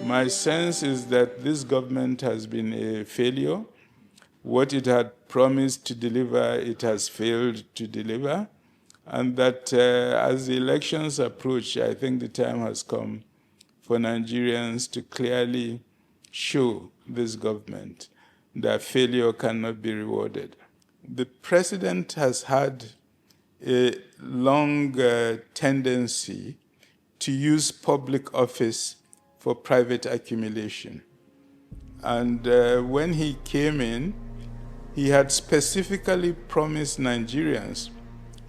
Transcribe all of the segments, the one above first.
My sense is that this government has been a failure. What it had promised to deliver, it has failed to deliver. And that as the elections approach, I think the time has come for Nigerians to clearly show this government that failure cannot be rewarded. The president has had a long tendency to use public office for private accumulation. And when he came in, he had specifically promised Nigerians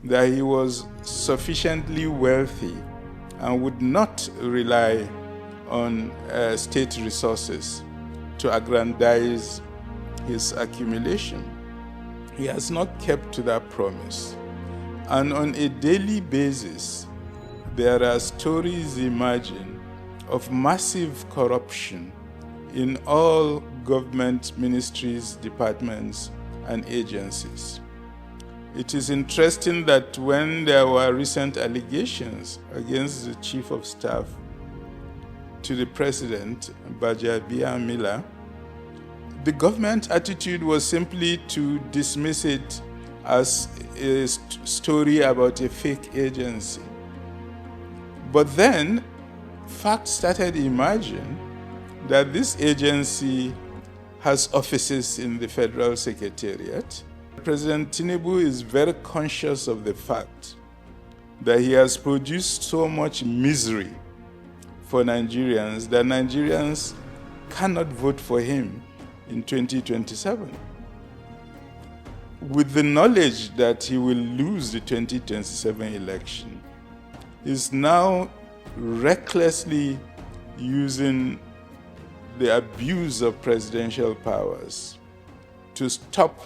that he was sufficiently wealthy and would not rely on state resources to aggrandize his accumulation. He has not kept to that promise. And on a daily basis, there are stories emerging of massive corruption in all government ministries, departments, and agencies. It is interesting that when there were recent allegations against the Chief of Staff to the President, Gbajabiamila, the government attitude was simply to dismiss it as a story about a fake agency. But then, facts started emerging that this agency has offices in the Federal Secretariat. President Tinubu is very conscious of the fact that he has produced so much misery for Nigerians that Nigerians cannot vote for him in 2027. With the knowledge that he will lose the 2027 election, he's now recklessly using the abuse of presidential powers to stop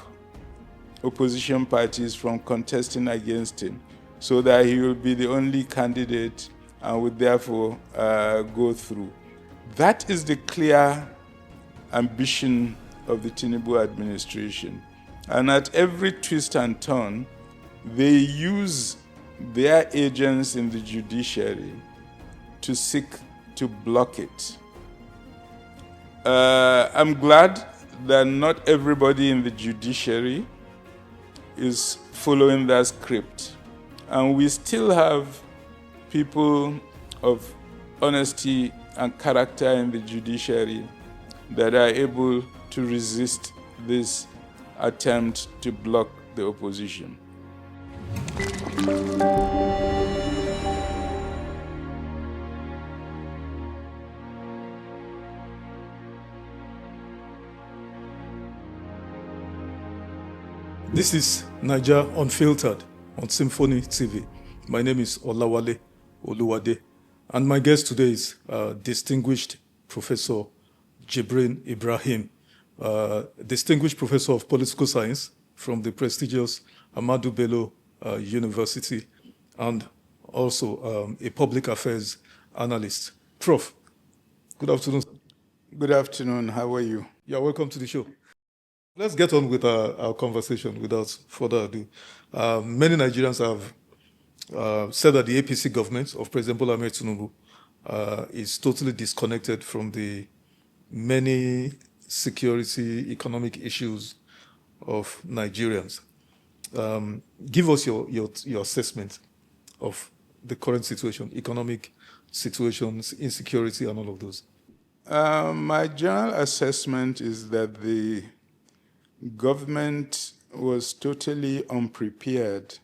opposition parties from contesting against him so that he will be the only candidate and would therefore go through. That is the clear ambition of the Tinubu administration. And at every twist and turn, they use their agents in the judiciary to seek to block it. I'm glad that not everybody in the judiciary is following that script. And we still have people of honesty and character in the judiciary that are able to resist this attempt to block the opposition. This is Naija Unfiltered on Symfoni TV. My name is Olawale, Oluwade, and my guest today is distinguished Professor Jibrin Ibrahim, distinguished Professor of Political Science from the prestigious Ahmadu Bello University, and also a public affairs analyst. Prof, good afternoon. Good afternoon. How are you? You're welcome to the show. Let's get on with our conversation without further ado. Many Nigerians have said that the APC government of President Bola Tinubu is totally disconnected from the many security, economic issues of Nigerians. Give us your assessment of the current situation, economic situations, insecurity, and all of those. My general assessment is that the government was totally unprepared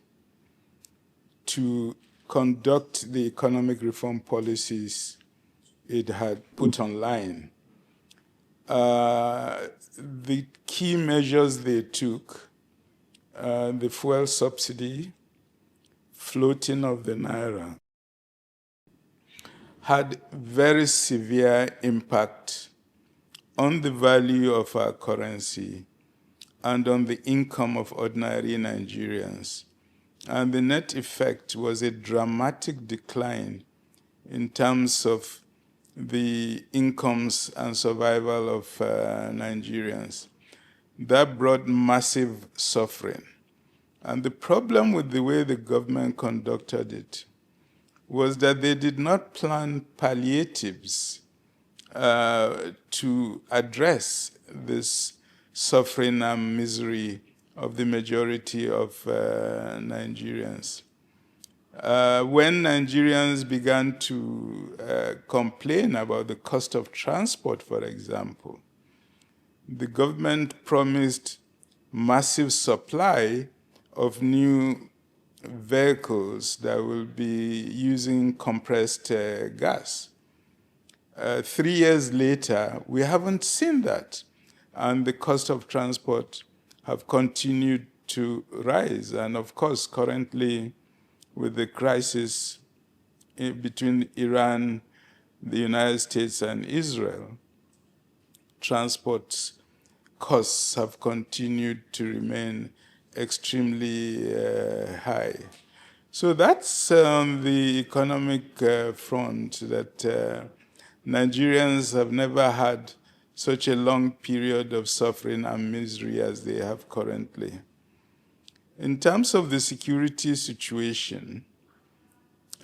to conduct the economic reform policies it had put online. The key measures they took, the fuel subsidy, floating of the naira, had very severe impact on the value of our currency and on the income of ordinary Nigerians. And the net effect was a dramatic decline in terms of the incomes and survival of Nigerians. That brought massive suffering. And the problem with the way the government conducted it was that they did not plan palliatives to address this suffering and misery of the majority of Nigerians. When Nigerians began to complain about the cost of transport, for example, the government promised massive supply of new vehicles that will be using compressed gas. 3 years later, we haven't seen that, and the cost of transport have continued to rise. And of course, currently, with the crisis between Iran, the United States, and Israel, transport costs have continued to remain extremely high. So that's the economic front, that Nigerians have never had such a long period of suffering and misery as they have currently. In terms of the security situation,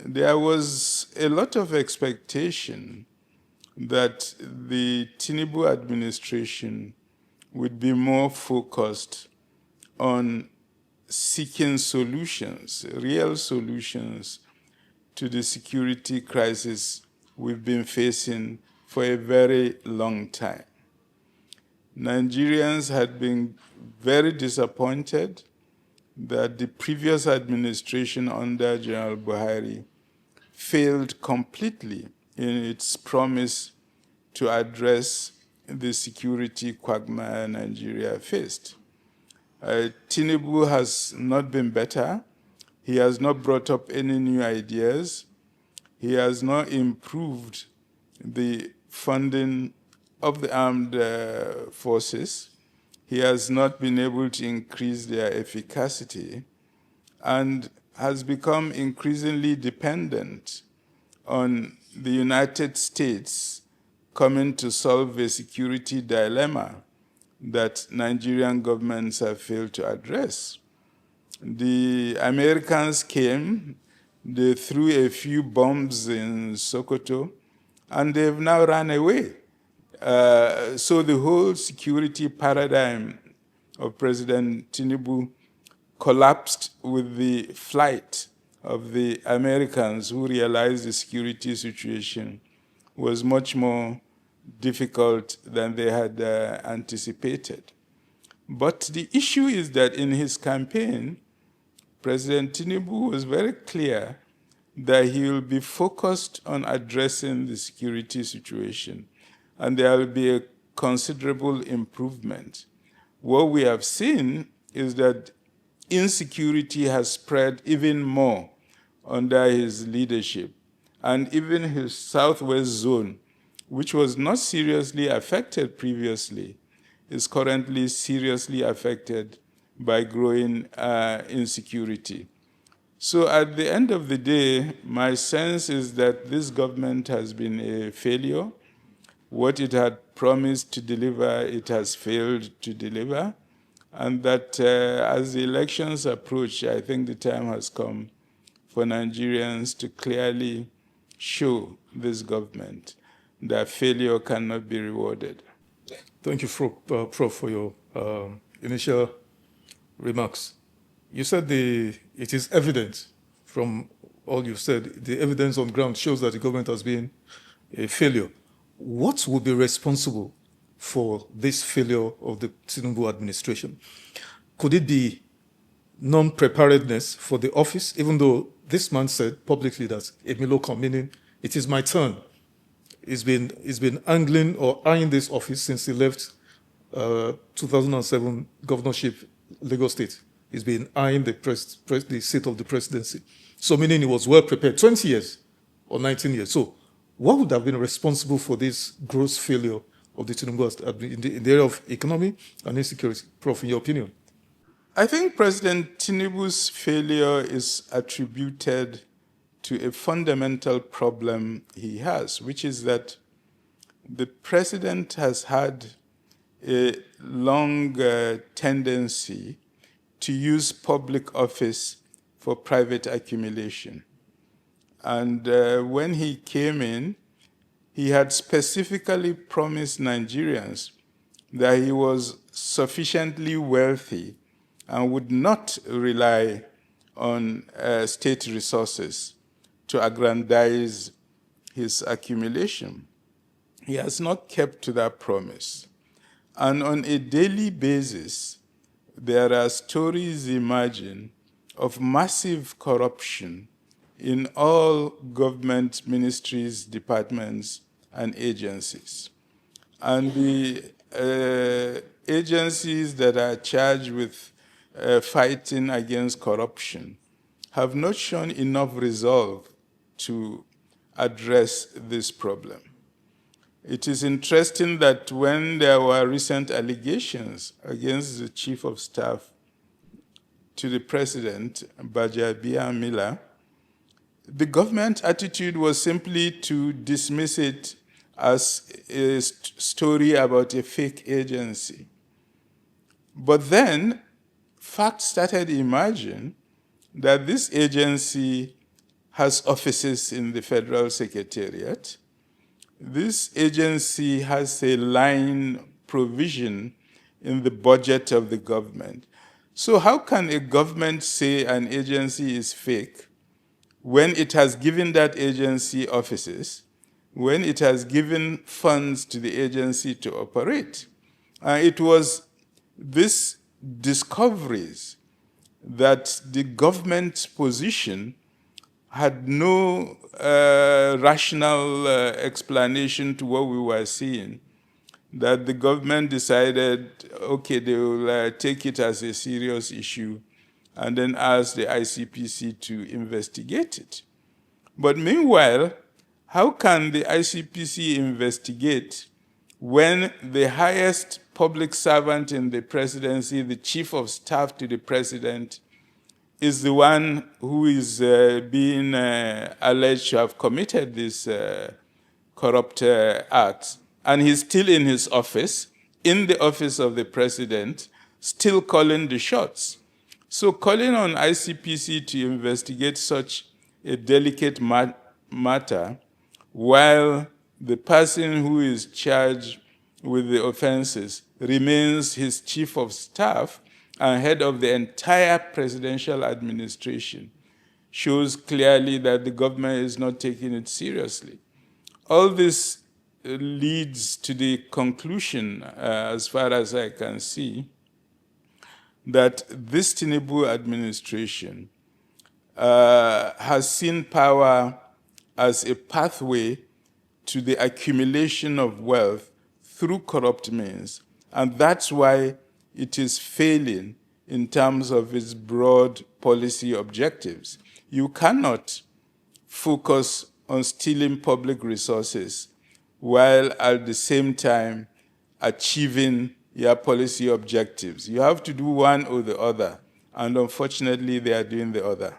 there was a lot of expectation that the Tinubu administration would be more focused on seeking solutions, real solutions to the security crisis we've been facing for a very long time. Nigerians had been very disappointed that the previous administration under General Buhari failed completely in its promise to address the security quagmire Nigeria faced. Tinubu has not been better. He has not brought up any new ideas. He has not improved the funding of the armed forces. He has not been able to increase their efficacy and has become increasingly dependent on the United States coming to solve a security dilemma that Nigerian governments have failed to address. The Americans came, they threw a few bombs in Sokoto, and they've now run away. So the whole security paradigm of President Tinubu collapsed with the flight of the Americans, who realized the security situation was much more difficult than they had anticipated. But the issue is that in his campaign, President Tinubu was very clear that he will be focused on addressing the security situation, and there will be a considerable improvement. What we have seen is that insecurity has spread even more under his leadership, and even his southwest zone, which was not seriously affected previously, is currently seriously affected by growing insecurity. So at the end of the day, my sense is that this government has been a failure. What it had promised to deliver, it has failed to deliver. And that as the elections approach, I think the time has come for Nigerians to clearly show this government that failure cannot be rewarded. Thank you, Prof, for your initial remarks. You said it is evident from all you've said, the evidence on ground shows that the government has been a failure. What would be responsible for this failure of the Tinubu administration? Could it be non-preparedness for the office, even though this man said publicly that Emilokan, meaning it is my turn, he's been angling or eyeing this office since he left 2007 governorship, Lagos State. He's been eyeing the seat of the presidency. So meaning he was well prepared, 20 years or 19 years. So what would have been responsible for this gross failure of the Tinubu in the area of economy and insecurity? Prof, in your opinion? I think President Tinubu's failure is attributed to a fundamental problem he has, which is that the president has had a long tendency to use public office for private accumulation. And when he came in, he had specifically promised Nigerians that he was sufficiently wealthy and would not rely on state resources to aggrandize his accumulation. He has not kept to that promise. And on a daily basis, there are stories emerging of massive corruption in all government ministries, departments, and agencies. And the agencies that are charged with fighting against corruption have not shown enough resolve to address this problem. It is interesting that when there were recent allegations against the Chief of Staff to the President, Gbajabiamila, the government attitude was simply to dismiss it as a story about a fake agency. But then facts started emerging that this agency has offices in the Federal Secretariat. This agency has a line provision in the budget of the government. So how can a government say an agency is fake when it has given that agency offices, when it has given funds to the agency to operate? It was these discoveries that the government's position had no rational explanation to what we were seeing, that the government decided, okay, they will take it as a serious issue and then ask the ICPC to investigate it. But meanwhile, how can the ICPC investigate when the highest public servant in the presidency, the chief of staff to the president, is the one who is being alleged to have committed this corrupt act? And he's still in his office, in the office of the president, still calling the shots. So calling on ICPC to investigate such a delicate matter while the person who is charged with the offenses remains his chief of staff and head of the entire presidential administration shows clearly that the government is not taking it seriously. All this leads to the conclusion, as far as I can see, that this Tinubu administration has seen power as a pathway to the accumulation of wealth through corrupt means, and that's why it is failing in terms of its broad policy objectives. You cannot focus on stealing public resources while at the same time achieving your policy objectives. You have to do one or the other, and unfortunately, they are doing the other.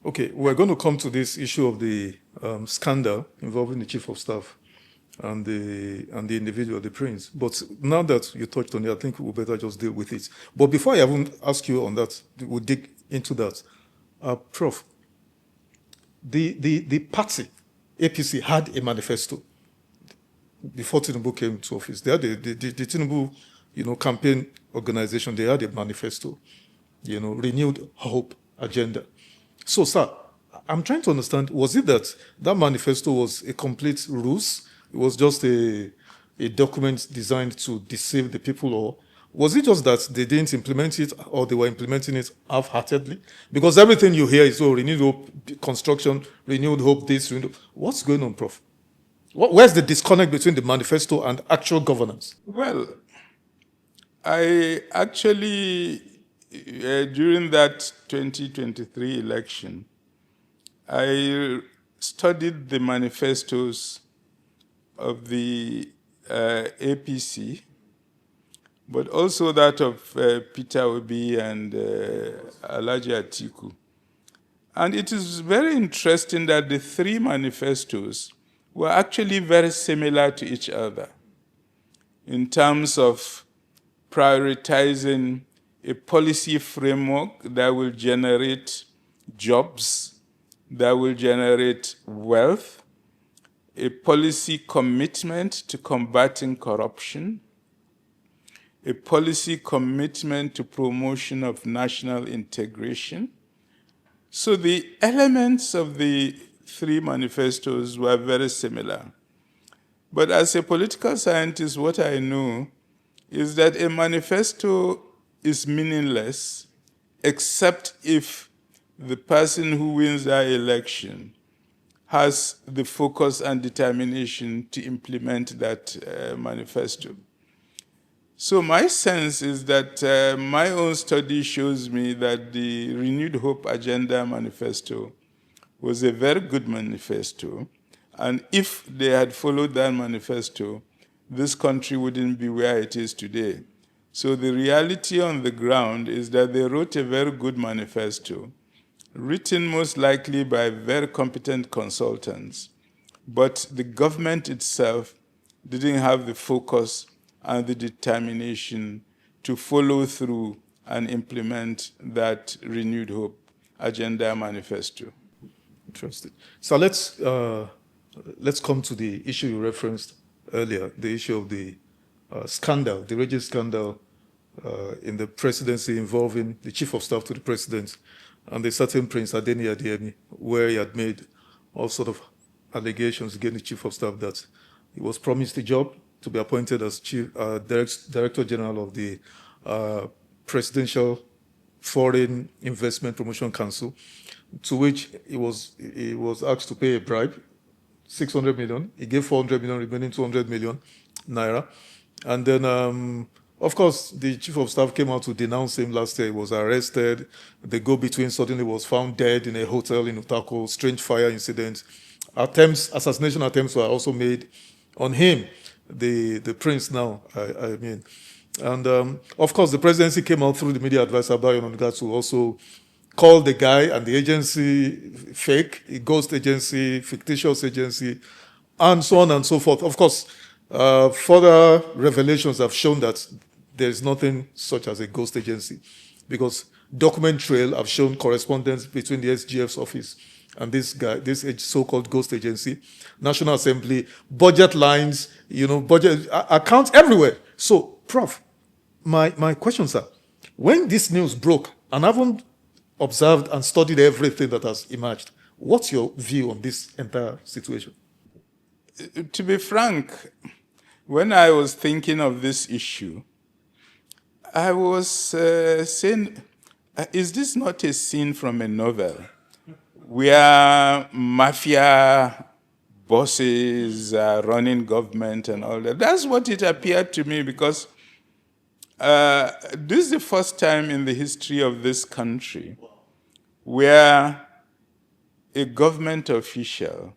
Okay, we're going to come to this issue of the scandal involving the chief of staff and the individual, the prince. But now that you touched on it, I think we better just deal with it. But before I even ask you on that, we'll dig into that. Prof, the party, APC, had a manifesto before Tinubu came to office. They had the Tinubu, campaign organization. They had a manifesto, renewed hope agenda. So, sir, I'm trying to understand, was it that manifesto was a complete ruse? It was just a document designed to deceive the people, or was it just that they didn't implement it, or they were implementing it half-heartedly? Because everything you hear is, renewed hope, construction, renewed hope, this, renewed. What's going on, Prof? Where's the disconnect between the manifesto and actual governance? Well, I actually, during that 2023 election, I studied the manifestos of the APC, but also that of Peter Obi and Alhaji Atiku. And it is very interesting that the three manifestos were actually very similar to each other in terms of prioritizing a policy framework that will generate jobs, that will generate wealth, a policy commitment to combating corruption, a policy commitment to promotion of national integration. So the elements of the three manifestos were very similar. But as a political scientist, what I know is that a manifesto is meaningless except if the person who wins that election has the focus and determination to implement that manifesto. So my sense is that my own study shows me that the Renewed Hope Agenda manifesto was a very good manifesto. And if they had followed that manifesto, this country wouldn't be where it is today. So the reality on the ground is that they wrote a very good manifesto, written most likely by very competent consultants, but the government itself didn't have the focus and the determination to follow through and implement that Renewed Hope Agenda manifesto. Interesting. So let's come to the issue you referenced earlier, the issue of the scandal, the alleged scandal in the presidency involving the chief of staff to the president and the certain Prince Adeni Adeyemi, where he had made all sort of allegations against the chief of staff that he was promised a job to be appointed as Director General of the Presidential Foreign Investment Promotion Council, to which he was asked to pay a bribe, 600 million. He gave 400 million, remaining 200 million naira. And then, of course, the chief of staff came out to denounce him last year. He was arrested. The go-between suddenly was found dead in a hotel in Utako, strange fire incident. Assassination attempts were also made on him, the prince now, I mean. And, of course, the presidency came out through the media advisor, Bayo Onanuga, to also call the guy and the agency fake, a ghost agency, fictitious agency, and so on and so forth. Of course, further revelations have shown that there is nothing such as a ghost agency, because document trail have shown correspondence between the SGF's office and this guy, this so-called ghost agency, National Assembly, budget lines, budget accounts everywhere. So, Prof, my questions are, when this news broke, and I haven't observed and studied everything that has emerged, what's your view on this entire situation? To be frank, when I was thinking of this issue, I was saying, is this not a scene from a novel where mafia bosses are running government and all that? That's what it appeared to me, because this is the first time in the history of this country where a government official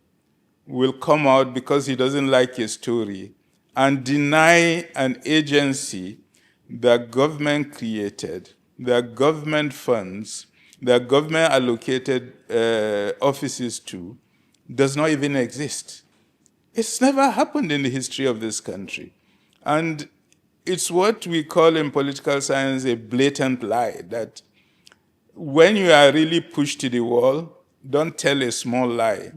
will come out because he doesn't like a story and deny an agency that government created, that government funds, that government allocated offices to, does not even exist. It's never happened in the history of this country. And it's what we call in political science a blatant lie, that when you are really pushed to the wall, don't tell a small lie.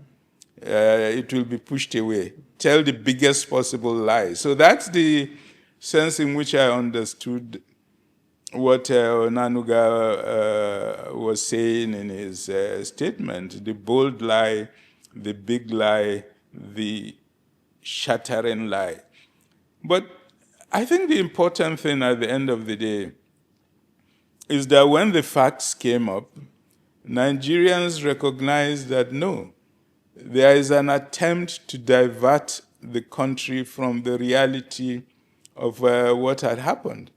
It will be pushed away. Tell the biggest possible lie. So that's the sense in which I understood what Onanuga was saying in his statement: the bold lie, the big lie, the shattering lie. But I think the important thing at the end of the day is that when the facts came up, Nigerians recognized that no, there is an attempt to divert the country from the reality of what had happened.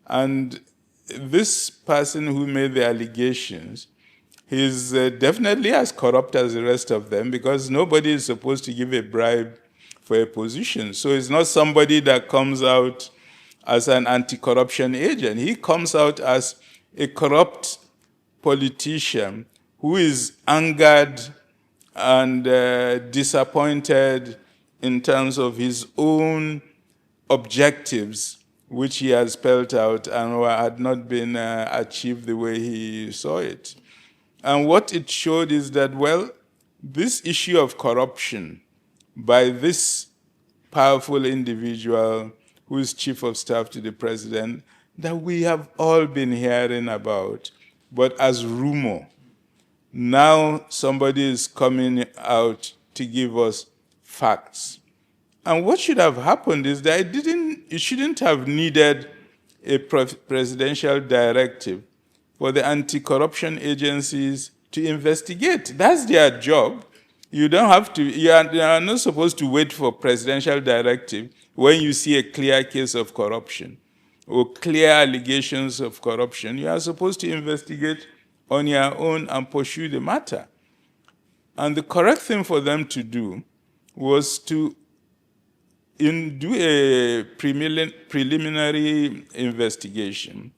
And this person who made the allegations, he's definitely as corrupt as the rest of them, because nobody is supposed to give a bribe for a position. So it's not somebody that comes out as an anti-corruption agent. He comes out as a corrupt politician who is angered and disappointed in terms of his own objectives, which he has spelled out and had not been achieved the way he saw it. And what it showed is that, well, this issue of corruption by this powerful individual who is chief of staff to the president that we have all been hearing about, but as rumor. Now somebody is coming out to give us facts. And what should have happened is that it shouldn't have needed a presidential directive for the anti-corruption agencies to investigate. That's their job. You don't have to, you are not supposed to wait for presidential directive when you see a clear case of corruption or clear allegations of corruption. You are supposed to investigate on your own and pursue the matter. And the correct thing for them to do was to do a preliminary investigation,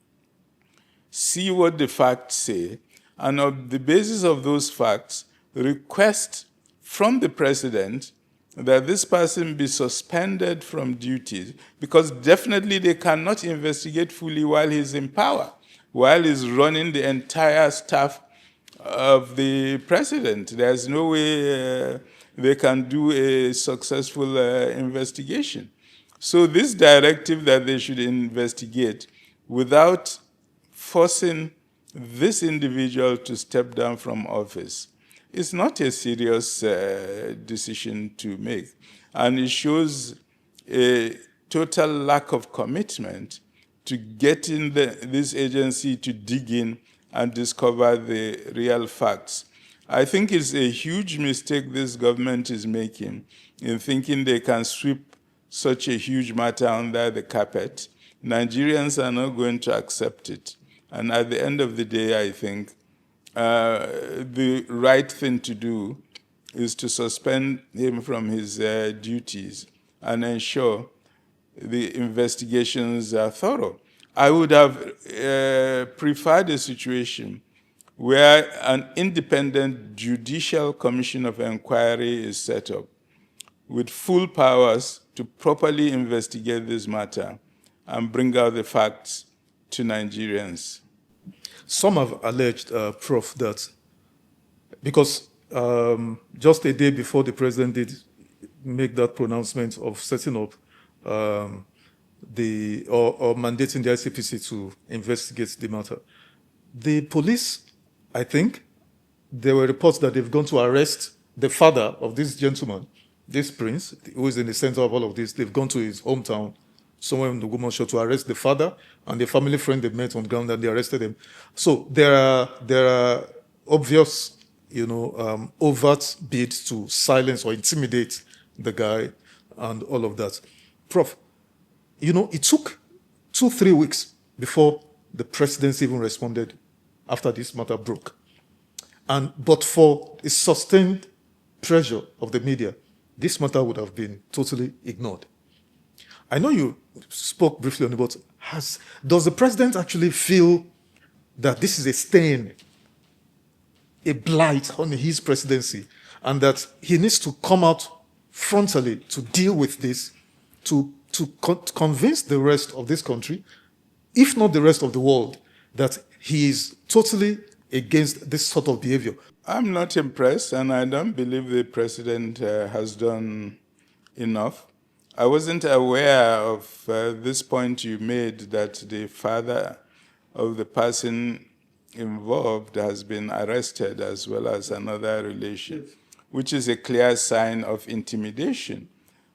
see what the facts say, and on the basis of those facts, request from the president that this person be suspended from duties, because definitely they cannot investigate fully while he's in power, while he's running the entire staff of the president. There's no way they can do a successful investigation. So this directive that they should investigate without forcing this individual to step down from office is not a serious decision to make. And it shows a total lack of commitment to getting this agency to dig in and discover the real facts. I think it's a huge mistake this government is making in thinking they can sweep such a huge matter under the carpet. Nigerians are not going to accept it. And at the end of the day, I think the right thing to do is to suspend him from his duties and ensure the investigations are thorough. I would have preferred a situation where an independent judicial commission of inquiry is set up with full powers to properly investigate this matter and bring out the facts to Nigerians. Some have alleged, Prof, that because just a day before the president did make that pronouncement of setting up or mandating the ICPC to investigate the matter, the police, I think, there were reports that they've gone to arrest the father of this gentleman, this prince, who is in the center of all of this. They've gone to his hometown, somewhere in the Ogbomoso, to arrest the father and the family friend they met on ground, and they arrested him. So there are obvious, overt bids to silence or intimidate the guy and all of that. Prof, it took 2-3 weeks before the presidency even responded after this matter broke. But for a sustained pressure of the media, this matter would have been totally ignored. I know you spoke briefly on it, but does the president actually feel that this is a stain, a blight on his presidency, and that he needs to come out frontally to deal with this, to convince the rest of this country, if not the rest of the world, that he is totally against this sort of behavior? I'm not impressed, and I don't believe the president has done enough. I wasn't aware of this point you made, that the father of the person involved has been arrested, as well as another relation, which is a clear sign of intimidation.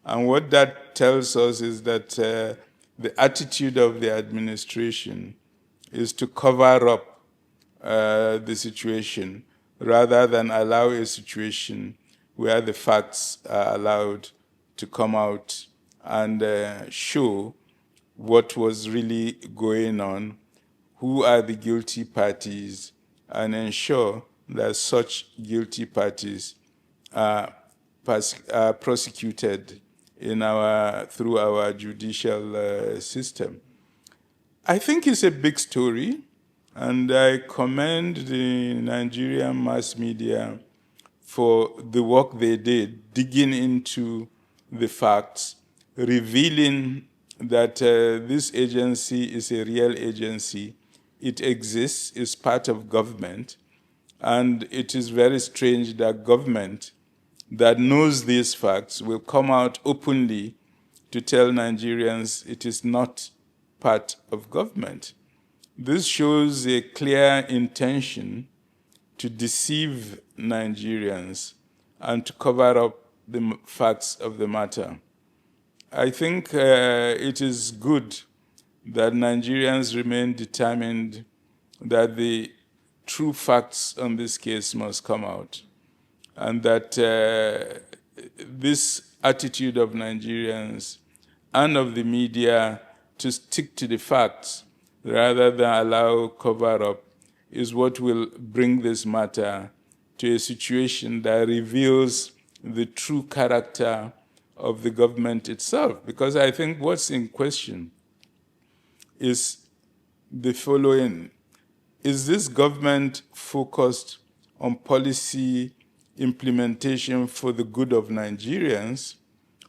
And what that tells us is that the attitude of the administration is to cover up the situation rather than allow a situation where the facts are allowed to come out and show what was really going on, who are the guilty parties, and ensure that such guilty parties are prosecuted through our judicial system. I think it's a big story, and I commend the Nigerian mass media for the work they did, digging into the facts, revealing that this agency is a real agency. It exists, is part of government, and it is very strange that government that knows these facts will come out openly to tell Nigerians it is not part of government. This shows a clear intention to deceive Nigerians and to cover up the facts of the matter. I think it is good that Nigerians remain determined that the true facts on this case must come out, and that this attitude of Nigerians and of the media to stick to the facts rather than allow cover-up is what will bring this matter to a situation that reveals the true character of the government itself. Because I think what's in question is the following. Is this government focused on policy implementation for the good of Nigerians,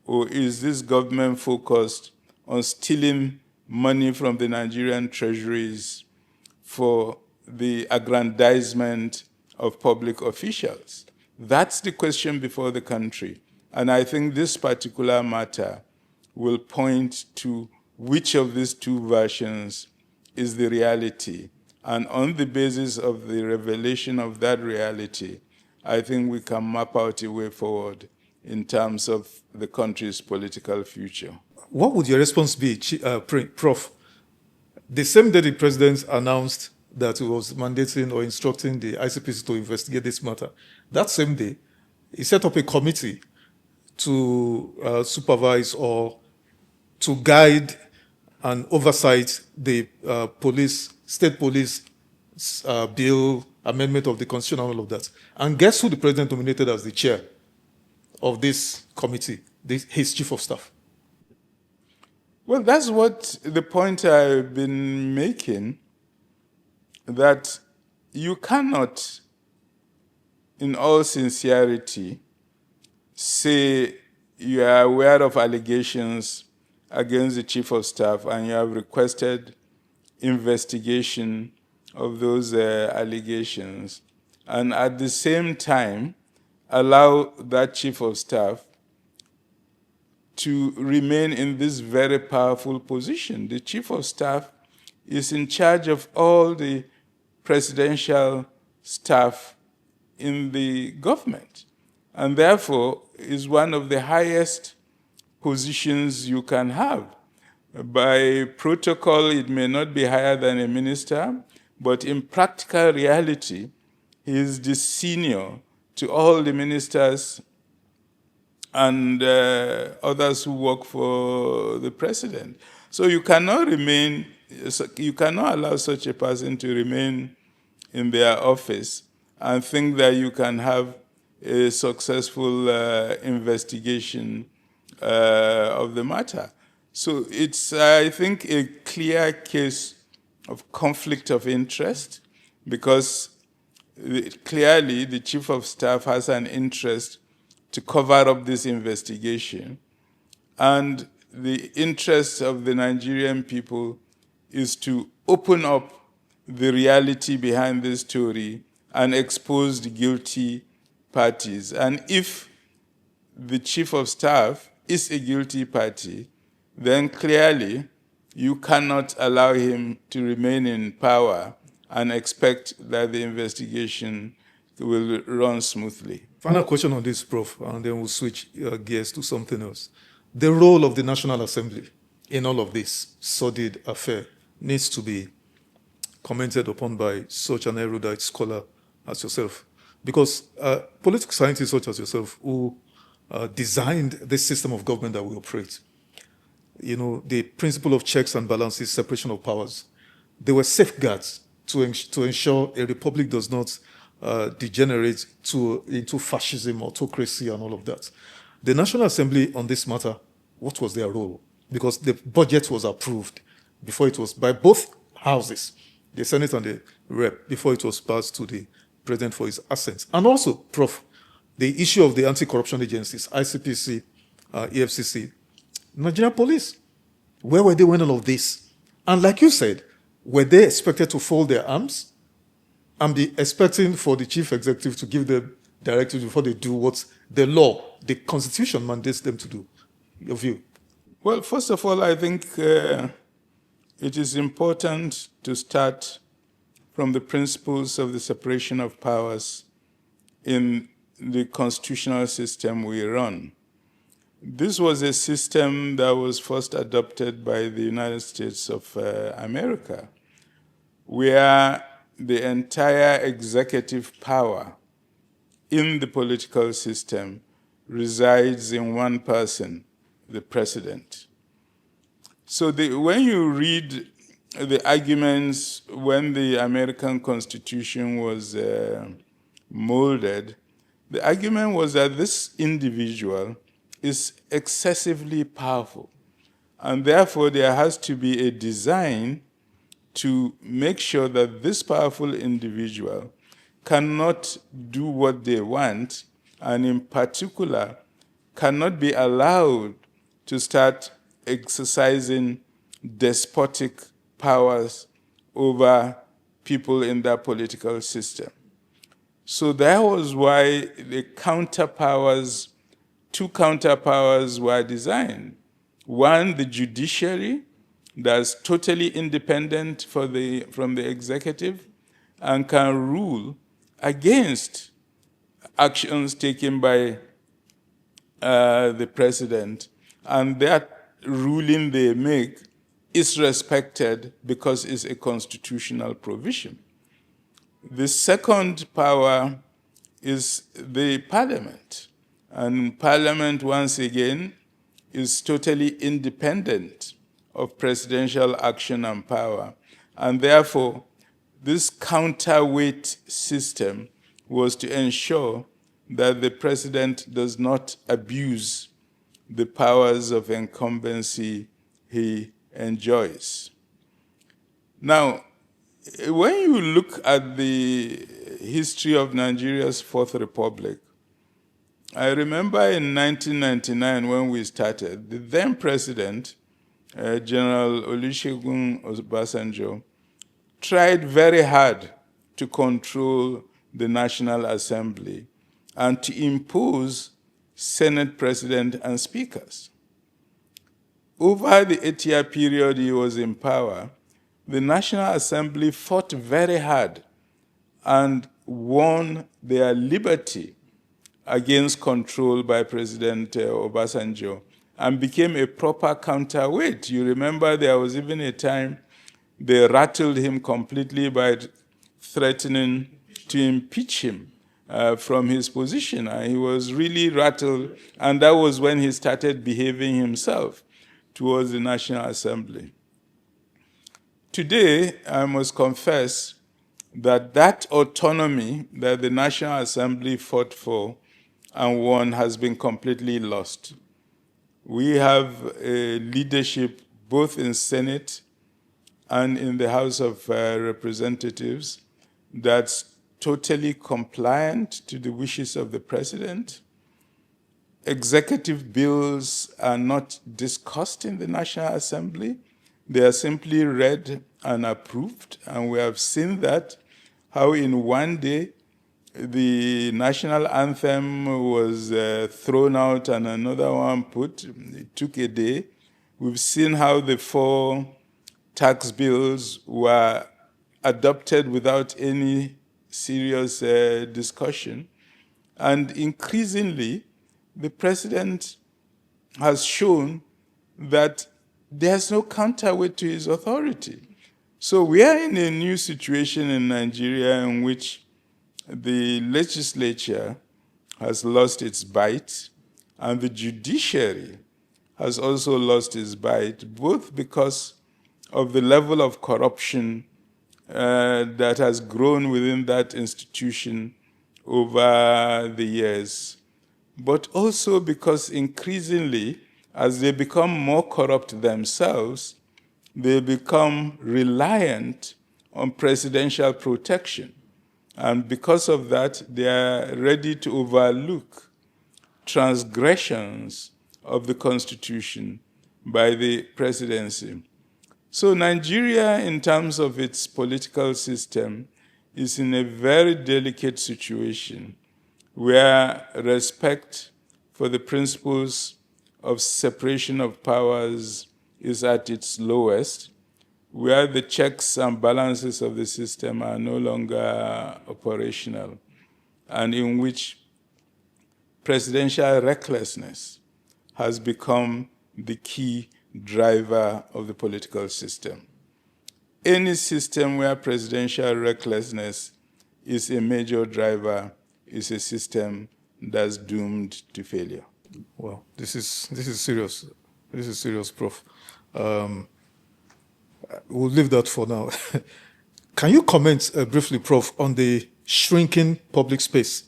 or is this government focused on stealing money from the Nigerian treasuries for the aggrandizement of public officials? That's the question before the country. And I think this particular matter will point to which of these two versions is the reality. And on the basis of the revelation of that reality, I think we can map out a way forward in terms of the country's political future. What would your response be, Prof? The same day the president announced that he was mandating or instructing the ICPC to investigate this matter, that same day, he set up a committee to supervise or to guide and oversight the state police bill, amendment of the constitution, and all of that. And guess who the president nominated as the chair of this committee, his chief of staff? Well, that's what the point I've been making, that you cannot, in all sincerity, say you are aware of allegations against the chief of staff and you have requested investigation of those allegations, and at the same time allow that chief of staff to remain in this very powerful position. The chief of staff is in charge of all the presidential staff in the government, and therefore is one of the highest positions you can have. By protocol, it may not be higher than a minister, but in practical reality, he is the senior to all the ministers and others who work for the president. So you cannot allow such a person to remain in their office and think that you can have a successful investigation of the matter. So it's, I think, a clear case of conflict of interest, because clearly the chief of staff has an interest to cover up this investigation, and the interest of the Nigerian people is to open up the reality behind this story and expose the guilty parties. And if the chief of staff is a guilty party, then clearly you cannot allow him to remain in power and expect that the investigation will run smoothly. Final question on this, Prof, and then we'll switch gears to something else. The role of the National Assembly in all of this sordid affair needs to be commented upon by such an erudite scholar as yourself, because political scientists such as yourself who designed this system of government that we operate, you know, the principle of checks and balances, separation of powers, they were safeguards to ensure a republic does not degenerate into fascism, autocracy, and all of that. The National Assembly on this matter, what was their role? Because the budget was approved before it was by both houses, the Senate and the Rep, before it was passed to the President for his assent. And also, Prof, the issue of the anti-corruption agencies, ICPC, EFCC, Nigerian police, where were they when all of this? And like you said, were they expected to fold their arms and be expecting for the chief executive to give them directives before they do what the law, the Constitution mandates them to do? Your view? Well, first of all, I think it is important to start from the principles of the separation of powers in the constitutional system we run. This was a system that was first adopted by the United States of America, where the entire executive power in the political system resides in one person, the president. So when you read the arguments when the American Constitution was molded, the argument was that this individual is excessively powerful, and therefore there has to be a design to make sure that this powerful individual cannot do what they want, and in particular, cannot be allowed to start exercising despotic powers over people in that political system. So that was why the counterpowers, two counterpowers were designed. One, the judiciary, that's totally independent from the executive and can rule against actions taken by the president, and that ruling they make is respected because it's a constitutional provision. The second power is the parliament, and parliament, once again, is totally independent of presidential action and power, and therefore this counterweight system was to ensure that the president does not abuse the powers of incumbency he enjoys. Now, when you look at the history of Nigeria's Fourth Republic, I remember in 1999 when we started, the then president, General Olusegun Obasanjo, tried very hard to control the National Assembly and to impose Senate president and speakers. Over the 8-year period he was in power, the National Assembly fought very hard and won their liberty against control by President Obasanjo and became a proper counterweight. You remember there was even a time they rattled him completely by threatening to impeach him from his position. And he was really rattled, and that was when he started behaving himself towards the National Assembly. Today, I must confess that that autonomy that the National Assembly fought for and won has been completely lost. We have a leadership both in Senate and in the House of Representatives that's totally compliant to the wishes of the president. Executive bills are not discussed in the National Assembly. They are simply read and approved, and we have seen that, how in one day the national anthem was thrown out and another one put. It took a day. We've seen how the 4 tax bills were adopted without any serious discussion. And increasingly, the president has shown that there's no counterweight to his authority. So we are in a new situation in Nigeria in which the legislature has lost its bite and the judiciary has also lost its bite, both because of the level of corruption that has grown within that institution over the years, but also because increasingly, as they become more corrupt themselves, they become reliant on presidential protection. And because of that, they are ready to overlook transgressions of the Constitution by the presidency. So Nigeria, in terms of its political system, is in a very delicate situation where respect for the principles of separation of powers is at its lowest, where the checks and balances of the system are no longer operational, and in which presidential recklessness has become the key driver of the political system. Any system where presidential recklessness is a major driver is a system that's doomed to failure. Well, this is serious. This is serious, Prof. We'll leave that for now. Can you comment briefly, Prof, on the shrinking public space,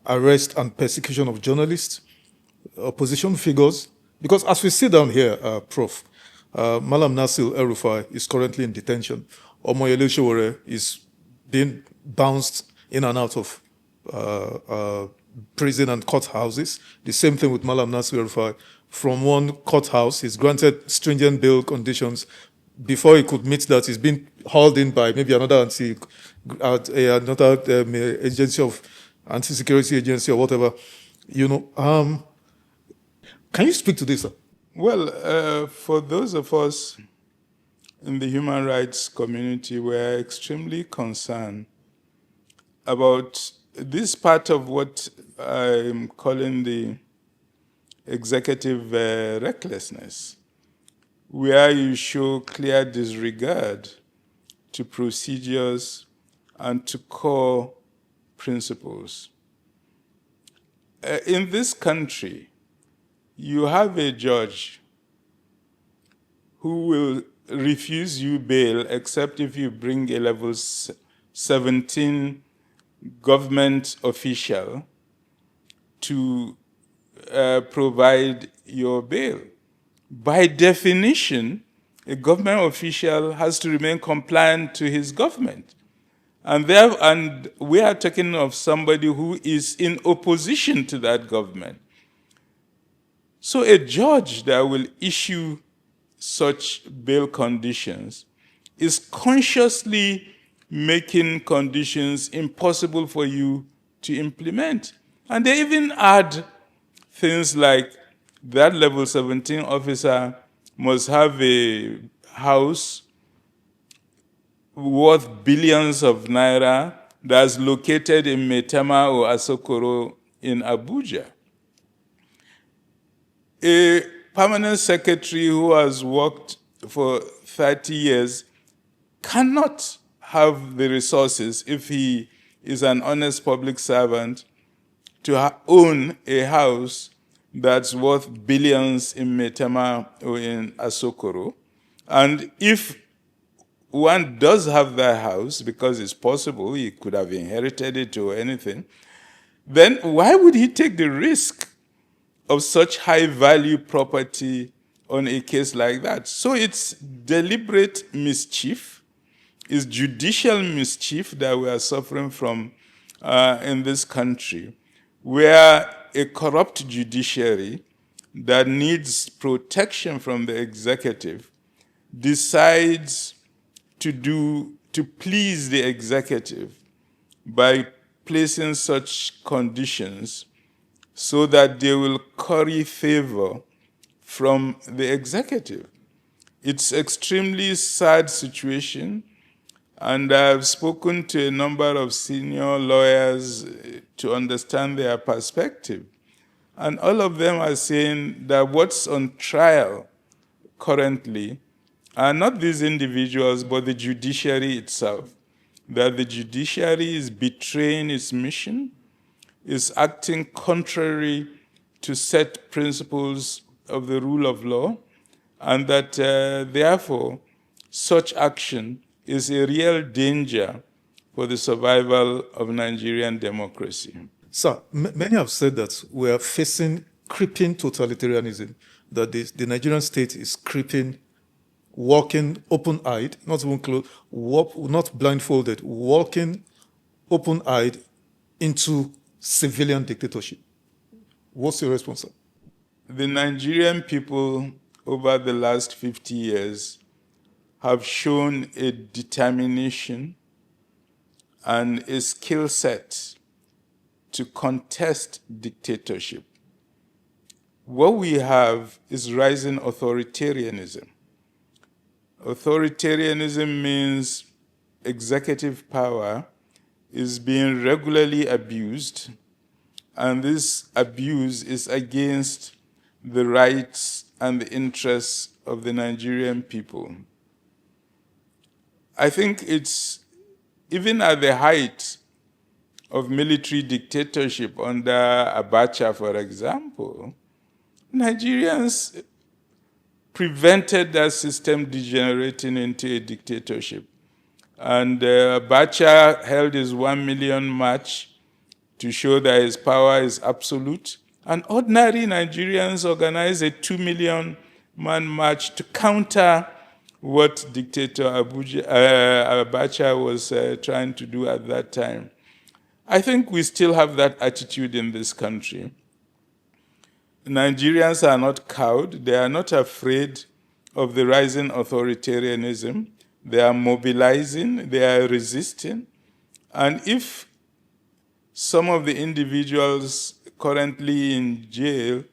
arrest and persecution of journalists, opposition figures? Because as we sit down here, Prof, Malam Nasir El-Rufai is currently in detention. Omoyele Sowore is being bounced in and out of prison and courthouses. The same thing with Malam Nasir El-Rufai. From one courthouse, he's granted stringent bail conditions. Before he could meet that, he's been hauled in by maybe another agency of anti-security agency or whatever. Can you speak to this, sir? Well, for those of us in the human rights community, we're extremely concerned about this part of what I'm calling the executive recklessness, where you show clear disregard to procedures and to core principles. In this country, you have a judge who will refuse you bail except if you bring a level 17 government official to provide your bail. By definition, a government official has to remain compliant to his government. And we are talking of somebody who is in opposition to that government. So a judge that will issue such bail conditions is consciously making conditions impossible for you to implement. And they even add things like that level 17 officer must have a house worth billions of naira that's located in Metama or Asokoro in Abuja. A permanent secretary who has worked for 30 years cannot have the resources, if he is an honest public servant, to own a house that's worth billions in Metama or in Asokoro. And if one does have that house, because it's possible, he could have inherited it or anything, then why would he take the risk of such high-value property on a case like that? So it's deliberate mischief, it's judicial mischief that we are suffering from in this country, where a corrupt judiciary that needs protection from the executive decides to please the executive by placing such conditions so that they will curry favor from the executive. It's an extremely sad situation, and I've spoken to a number of senior lawyers to understand their perspective. And all of them are saying that what's on trial currently are not these individuals, but the judiciary itself. That the judiciary is betraying its mission, is acting contrary to set principles of the rule of law, and that therefore such action is a real danger for the survival of Nigerian democracy. Sir, many have said that we are facing creeping totalitarianism, that the Nigerian state is creeping, walking open-eyed, not even closed, not blindfolded, walking open-eyed into civilian dictatorship. What's your response, sir? The Nigerian people over the last 50 years have shown a determination and a skill set to contest dictatorship. what we have is rising authoritarianism. Authoritarianism means executive power is being regularly abused, and this abuse is against the rights and the interests of the Nigerian people. I think it's, even at the height of military dictatorship under Abacha, for example, Nigerians prevented that system degenerating into a dictatorship. And Abacha held his 1 million march to show that his power is absolute. And ordinary Nigerians organized a 2 million man march to counter what dictator Abacha was trying to do at that time. I think we still have that attitude in this country. Nigerians are not cowed. They are not afraid of the rising authoritarianism. They are mobilizing. They are resisting. And if some of the individuals currently in jail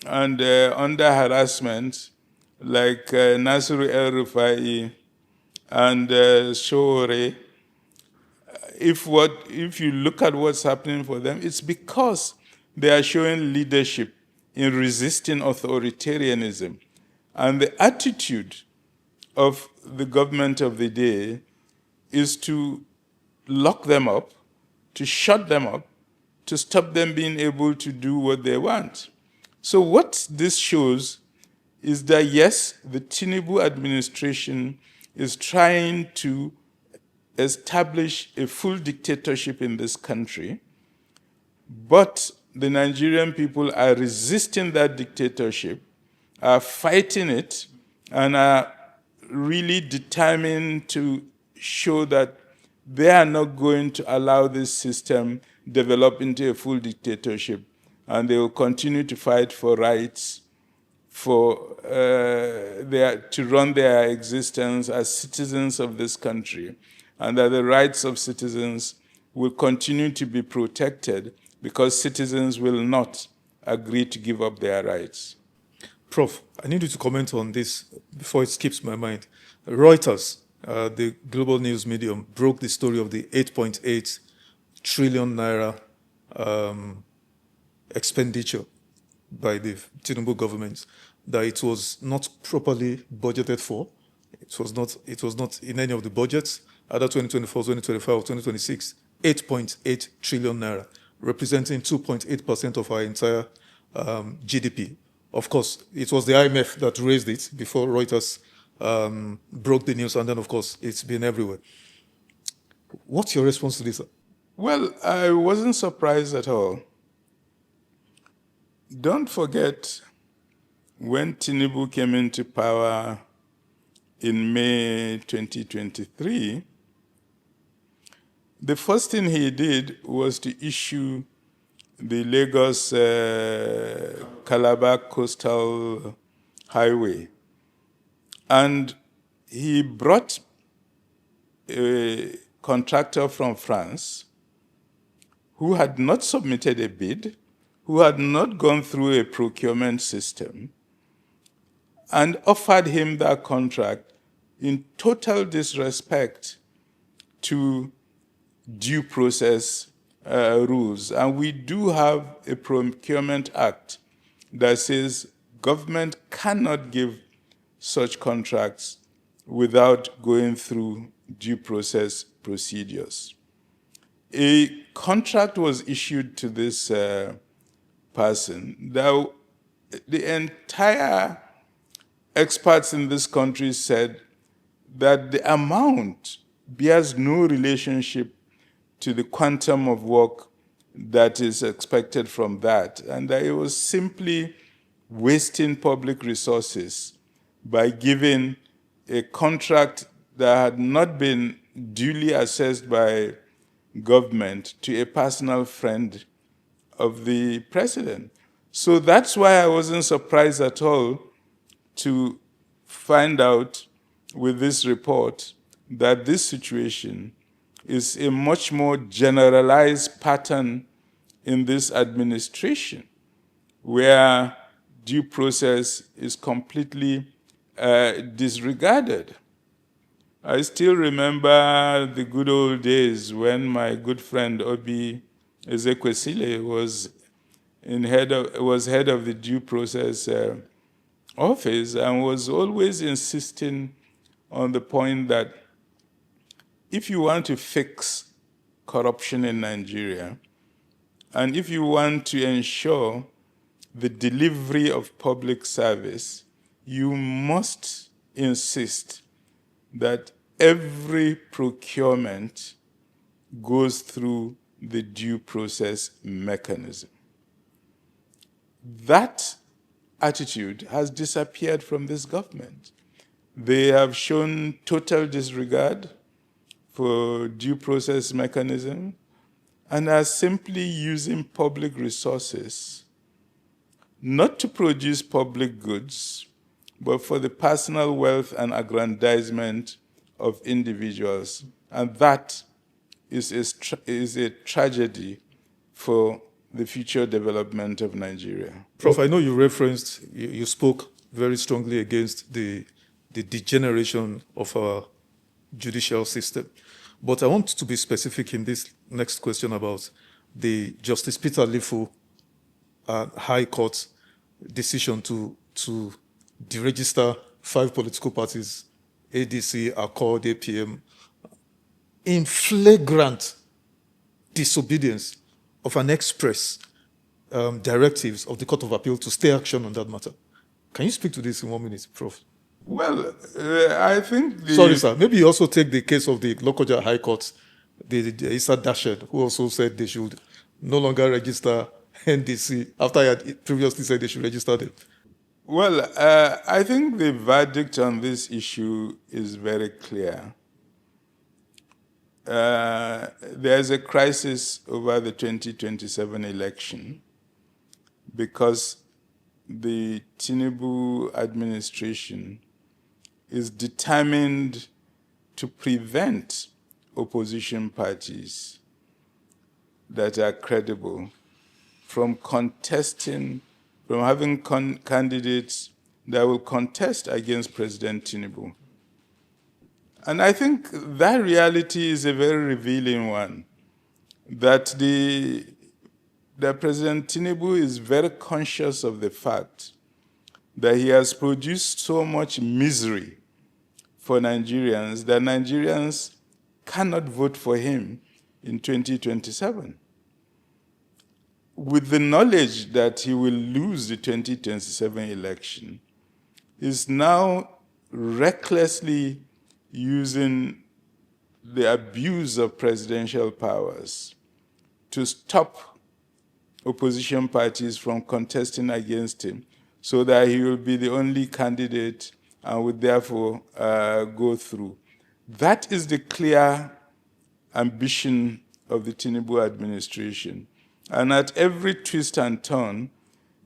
and under harassment, like Nasiru El-Rufai and Shore, if you look at what's happening for them, it's because they are showing leadership in resisting authoritarianism. And the attitude of the government of the day is to lock them up, to shut them up, to stop them being able to do what they want. So what this shows is that, yes, the Tinubu administration is trying to establish a full dictatorship in this country, but the Nigerian people are resisting that dictatorship, are fighting it, and are really determined to show that they are not going to allow this system develop into a full dictatorship, and they will continue to fight for rights, for to run their existence as citizens of this country, and that the rights of citizens will continue to be protected because citizens will not agree to give up their rights. Prof, I need you to comment on this before it skips my mind. Reuters, the global news medium, broke the story of the 8.8 trillion naira expenditure by the Tinubu government, that it was not properly budgeted for. It was not in any of the budgets, either 2024, 2025, or 2026. 8.8 trillion naira, representing 2.8% of our entire GDP. Of course, it was the IMF that raised it before Reuters broke the news, and then, of course, it's been everywhere. What's your response to this? Well, I wasn't surprised at all. Don't forget, when Tinubu came into power in May 2023, the first thing he did was to issue the Lagos Calabar Coastal Highway. And he brought a contractor from France who had not submitted a bid, who had not gone through a procurement system, and offered him that contract in total disrespect to due process rules. And we do have a procurement act that says government cannot give such contracts without going through due process procedures. A contract was issued to this person. Now, the entire experts in this country said that the amount bears no relationship to the quantum of work that is expected from that, and that it was simply wasting public resources by giving a contract that had not been duly assessed by government to a personal friend of the president. So that's why I wasn't surprised at all to find out with this report that this situation is a much more generalized pattern in this administration. where due process is completely disregarded. I still remember the good old days when my good friend Obi Ezekwesili was head of the due process office and was always insisting on the point that if you want to fix corruption in Nigeria, and if you want to ensure the delivery of public service, you must insist that every procurement goes through the due process mechanism. That attitude has disappeared from this government. They have shown total disregard for due process mechanism and are simply using public resources not to produce public goods, but for the personal wealth and aggrandizement of individuals. And that is a tragedy for the future development of Nigeria. Prof, I know you spoke very strongly against the degeneration of our judicial system. But I want to be specific in this next question about the Justice Peter Lifu High Court decision to deregister 5 political parties, ADC, Accord, APM, in flagrant disobedience of an express directives of the Court of Appeal to stay action on that matter. Can you speak to this in 1 minute, Prof? Well, I think Sorry, sir. Maybe you also take the case of the Lokoja High Court, the Issa Dashed, who also said they should no longer register NDC after I had previously said they should register them. Well, I think the verdict on this issue is very clear. There's a crisis over the 2027 election because the Tinubu administration is determined to prevent opposition parties that are credible from having candidates that will contest against President Tinubu. And I think that reality is a very revealing one, that President Tinubu is very conscious of the fact that he has produced so much misery for Nigerians that Nigerians cannot vote for him in 2027. With the knowledge that he will lose the 2027 election, is now recklessly using the abuse of presidential powers to stop opposition parties from contesting against him so that he will be the only candidate and would therefore go through. That is the clear ambition of the Tinubu administration. And at every twist and turn,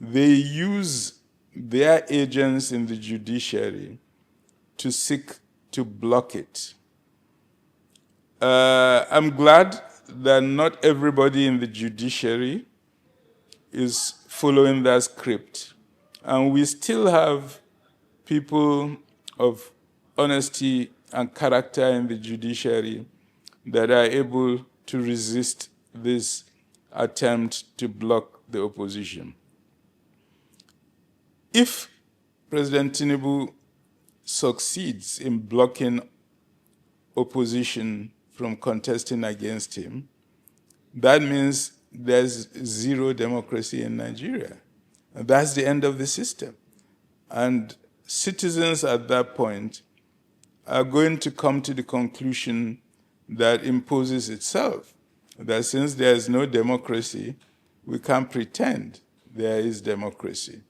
they use their agents in the judiciary to seek to block it. I'm glad that not everybody in the judiciary is following that script. And we still have people of honesty and character in the judiciary that are able to resist this attempt to block the opposition. If President Tinubu succeeds in blocking opposition from contesting against him, that means there's zero democracy in Nigeria. And that's the end of the system. And citizens at that point are going to come to the conclusion that imposes itself, that since there is no democracy, we can't pretend there is democracy.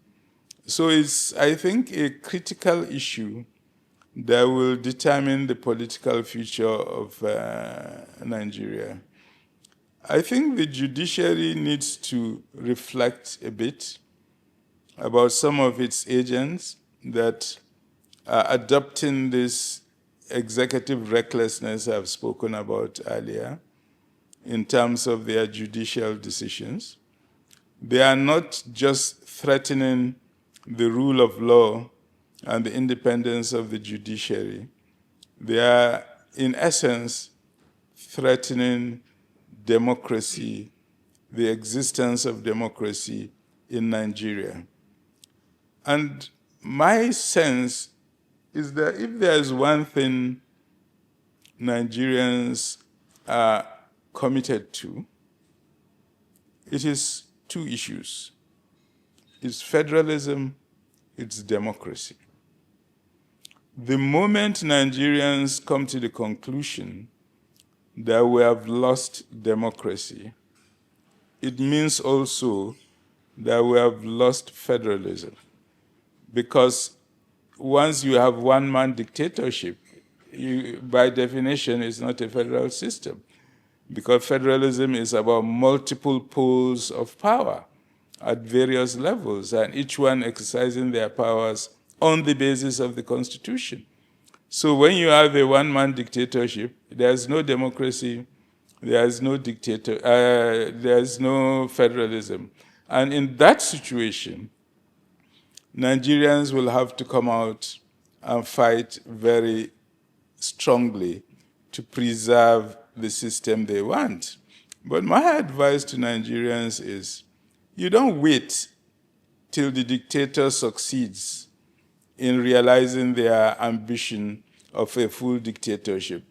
So it's, I think, a critical issue that will determine the political future of Nigeria. I think the judiciary needs to reflect a bit about some of its agents that are adopting this executive recklessness I've spoken about earlier in terms of their judicial decisions. They are not just threatening the rule of law and the independence of the judiciary. They are, in essence, threatening democracy, the existence of democracy in Nigeria. And my sense is that if there is one thing Nigerians are committed to, it is two issues. It's federalism, it's democracy. The moment Nigerians come to the conclusion that we have lost democracy, it means also that we have lost federalism. Because once you have one-man dictatorship, by definition, it's not a federal system. Because federalism is about multiple poles of power at various levels, and each one exercising their powers on the basis of the Constitution. So when you have a one-man dictatorship, there's no democracy, there's no there's no federalism. And in that situation, Nigerians will have to come out and fight very strongly to preserve the system they want. But my advice to Nigerians is, you don't wait till the dictator succeeds in realizing their ambition of a full dictatorship.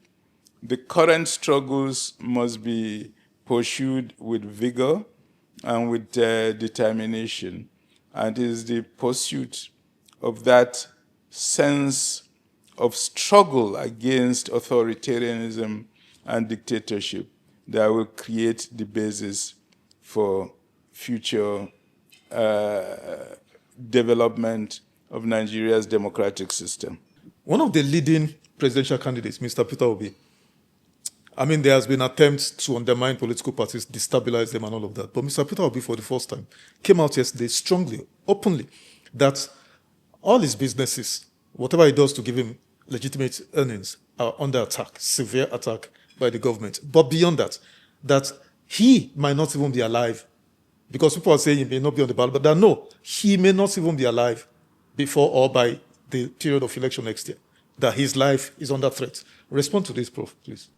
The current struggles must be pursued with vigor and with determination. And it is the pursuit of that sense of struggle against authoritarianism and dictatorship that will create the basis for future development of Nigeria's democratic system. One of the leading presidential candidates, Mr. Peter Obi, I mean, there has been attempts to undermine political parties, destabilize them and all of that. But Mr. Peter Obi, for the first time, came out yesterday strongly, openly, that all his businesses, whatever he does to give him legitimate earnings, are under attack, severe attack by the government. But beyond that, that he might not even be alive, because people are saying he may not be on the ballot, but that no, he may not even be alive before or by the period of election next year, that his life is under threat. Respond to this, Prof, please.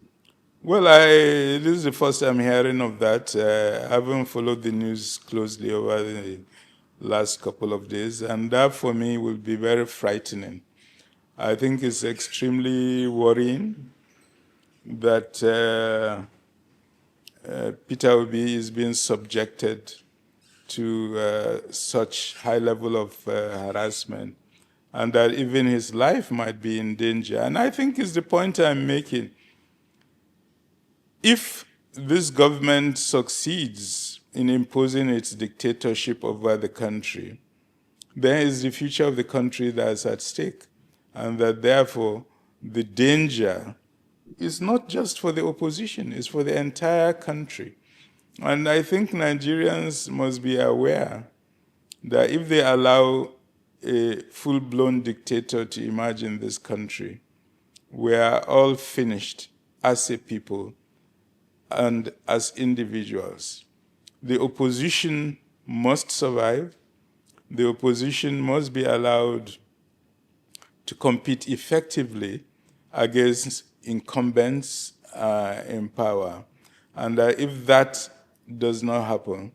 Well, this is the first time hearing of that. I haven't followed the news closely over the last couple of days, and that for me will be very frightening. I think it's extremely worrying that Peter Obi is being subjected to such high level of harassment, and that even his life might be in danger. And I think it's the point I'm making. If this government succeeds in imposing its dictatorship over the country, then it's the future of the country that's at stake. And that therefore, the danger is not just for the opposition, it's for the entire country. And I think Nigerians must be aware that if they allow a full-blown dictator to emerge in this country, we are all finished as a people and as individuals. The opposition must survive. The opposition must be allowed to compete effectively against incumbents in power. And if that does not happen,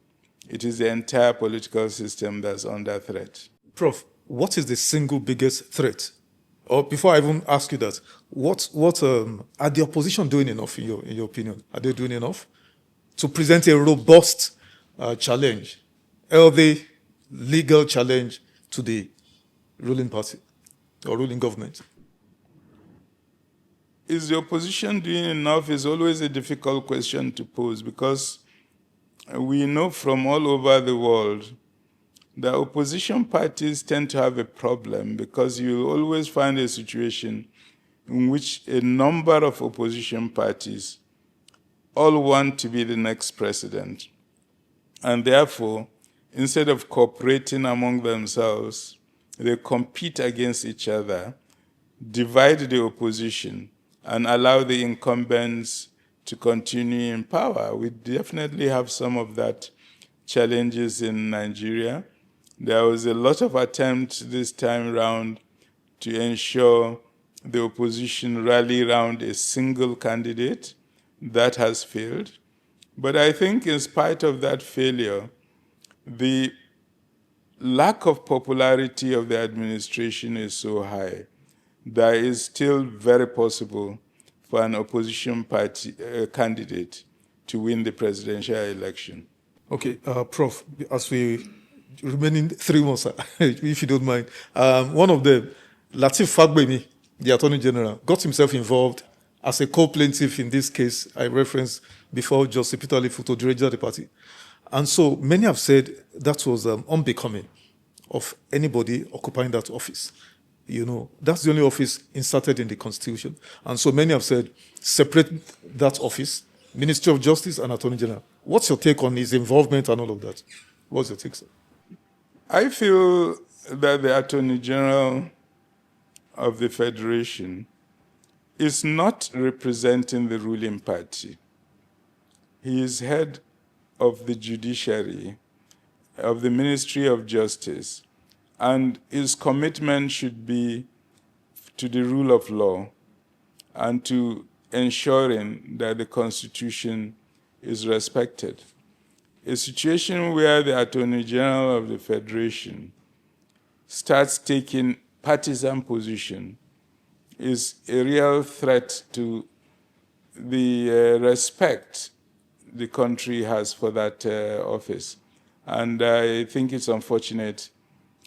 it is the entire political system that's under threat. Prof, what is the single biggest threat? Or before I even ask you that, what are the opposition doing enough in your opinion? Are they doing enough to present a robust challenge, healthy, legal challenge to the ruling party or ruling government? Is the opposition doing enough is always a difficult question to pose, because we know from all over the world that opposition parties tend to have a problem, because you will always find a situation in which a number of opposition parties all want to be the next president. And therefore, instead of cooperating among themselves, they compete against each other, divide the opposition, and allow the incumbents to continue in power. We definitely have some of that challenges in Nigeria. There was a lot of attempt this time around to ensure the opposition rally around a single candidate. That has failed. But I think in spite of that failure, the lack of popularity of the administration is so high that it is still very possible for an opposition party candidate to win the presidential election. Okay, Prof, as we remaining 3 months, if you don't mind, one of them, Lateef Fagbemi, the Attorney General, got himself involved as a co-plaintiff in this case I referenced before Justice Peter Lifuto, director of the party. And so many have said that was unbecoming of anybody occupying that office. You know, that's the only office inserted in the Constitution. And so many have said, separate that office, Ministry of Justice and Attorney General. What's your take on his involvement and all of that? What's your take, sir? I feel that the Attorney General of the Federation is not representing the ruling party. He is head of the judiciary, of the Ministry of Justice, and his commitment should be to the rule of law and to ensuring that the Constitution is respected. A situation where the Attorney General of the Federation starts taking partisan position is a real threat to the respect the country has for that office. And I think it's unfortunate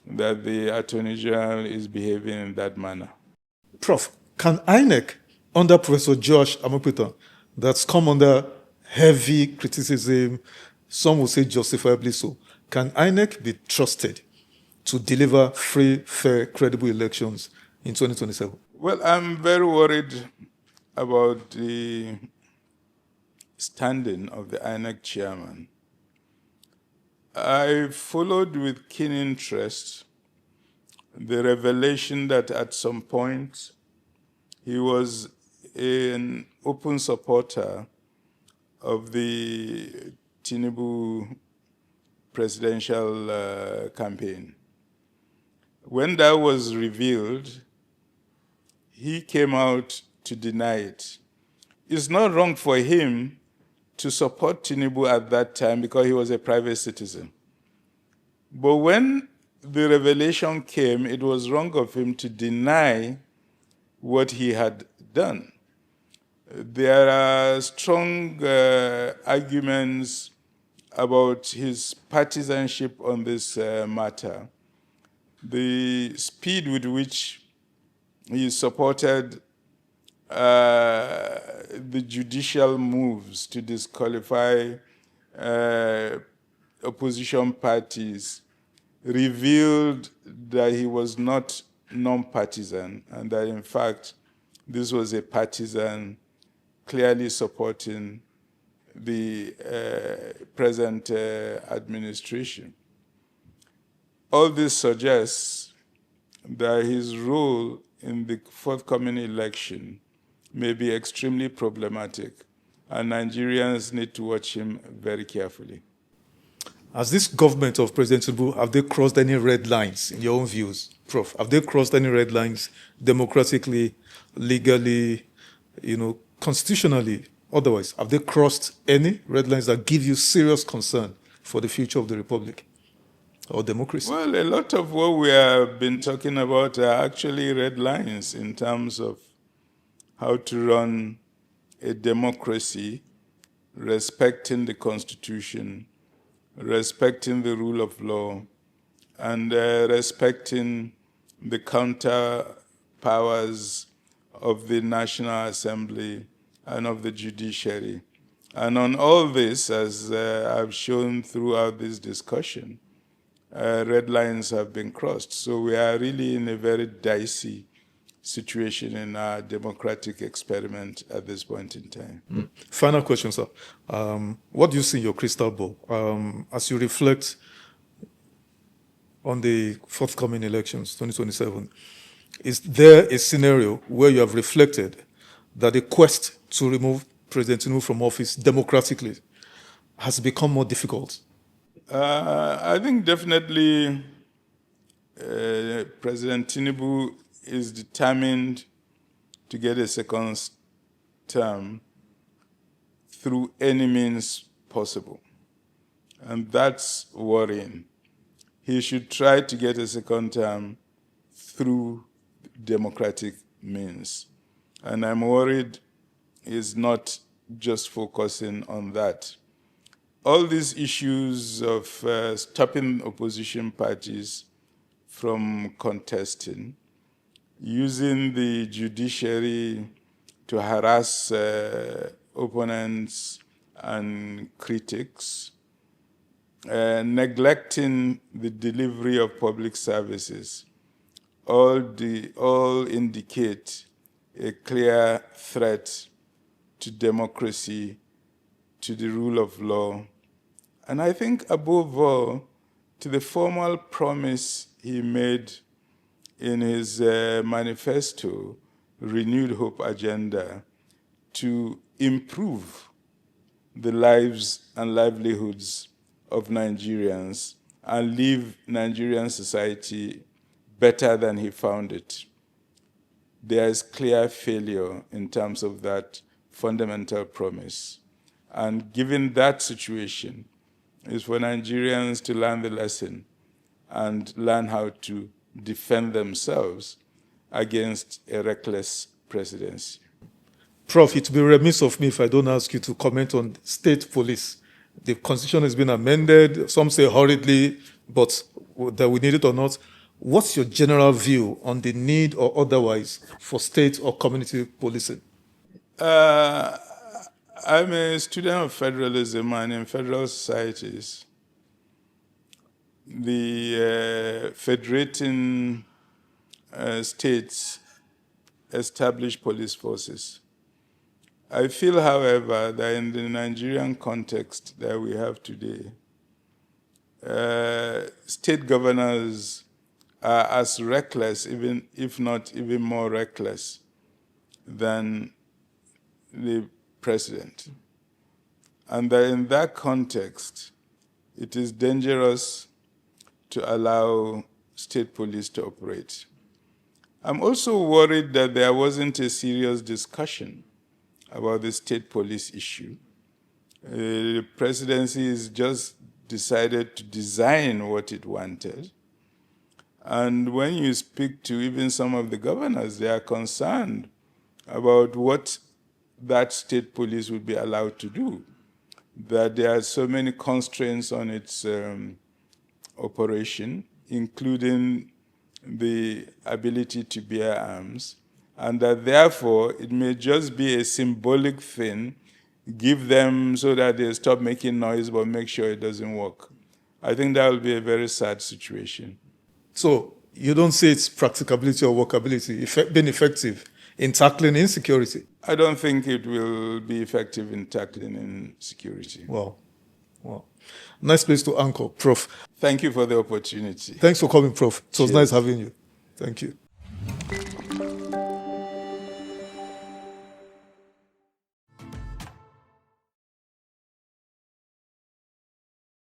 that the Attorney General is behaving in that manner. Prof, can INEC, under Professor Josh Amopitan, that's come under heavy criticism, some will say justifiably so, can INEC be trusted to deliver free, fair, credible elections in 2027? Well, I'm very worried about the standing of the INEC chairman. I followed with keen interest the revelation that at some point he was an open supporter of the Tinubu presidential campaign. When that was revealed, he came out to deny it. It's not wrong for him to support Tinubu at that time because he was a private citizen. But when the revelation came, it was wrong of him to deny what he had done. There are strong arguments about his partisanship on this matter. The speed with which he supported the judicial moves to disqualify opposition parties revealed that he was not non-partisan and that, in fact, this was a partisan clearly supporting the present administration. All this suggests that his role in the forthcoming election may be extremely problematic, and Nigerians need to watch him very carefully. Has this government of President Tinubu, have they crossed any red lines in your own views, Prof? Have they crossed any red lines democratically, legally, constitutionally, otherwise? Have they crossed any red lines that give you serious concern for the future of the Republic or democracy? Well, a lot of what we have been talking about are actually red lines in terms of how to run a democracy, respecting the Constitution, respecting the rule of law, and respecting the counter powers of the National Assembly and of the judiciary. And on all this, as I've shown throughout this discussion, red lines have been crossed. So we are really in a very dicey situation in our democratic experiment at this point in time. Final question, sir. What do you see in your crystal ball as you reflect on the forthcoming elections, 2027? Is there a scenario where you have reflected that the quest to remove President Tinubu from office democratically has become more difficult? I think definitely President Tinubu is determined to get a second term through any means possible. And that's worrying. He should try to get a second term through democratic means. And I'm worried he's not just focusing on that. All these issues of stopping opposition parties from contesting, using the judiciary to harass opponents and critics, neglecting the delivery of public services, all indicate a clear threat to democracy, to the rule of law, and I think above all, to the formal promise he made in his manifesto, Renewed Hope Agenda, to improve the lives and livelihoods of Nigerians and leave Nigerian society better than he found it. There is clear failure in terms of that fundamental promise. And given that situation, is for Nigerians to learn the lesson and learn how to defend themselves against a reckless presidency. Prof, it would be remiss of me if I don't ask you to comment on state police. The constitution has been amended, some say hurriedly, but that we need it or not. What's your general view on the need or otherwise for state or community policing? I'm a student of federalism, and in federal societies, the federating states establish police forces. I feel, however, that in the Nigerian context that we have today, state governors are as reckless, even if not even more reckless, than the president. And that in that context, it is dangerous to allow state police to operate. I'm also worried that there wasn't a serious discussion about the state police issue. The presidency has just decided to design what it wanted. And when you speak to even some of the governors, they are concerned about what that state police would be allowed to do, that there are so many constraints on its operation, including the ability to bear arms, and that therefore it may just be a symbolic thing, give them so that they stop making noise, but make sure it doesn't work. I think that will be a very sad situation. So you don't see its practicability or workability being effective in tackling insecurity? I don't think it will be effective in tackling insecurity. Wow. Nice place to anchor, Prof. Thank you for the opportunity. Thanks for coming, Prof. It was Cheers. nice having you. Thank you.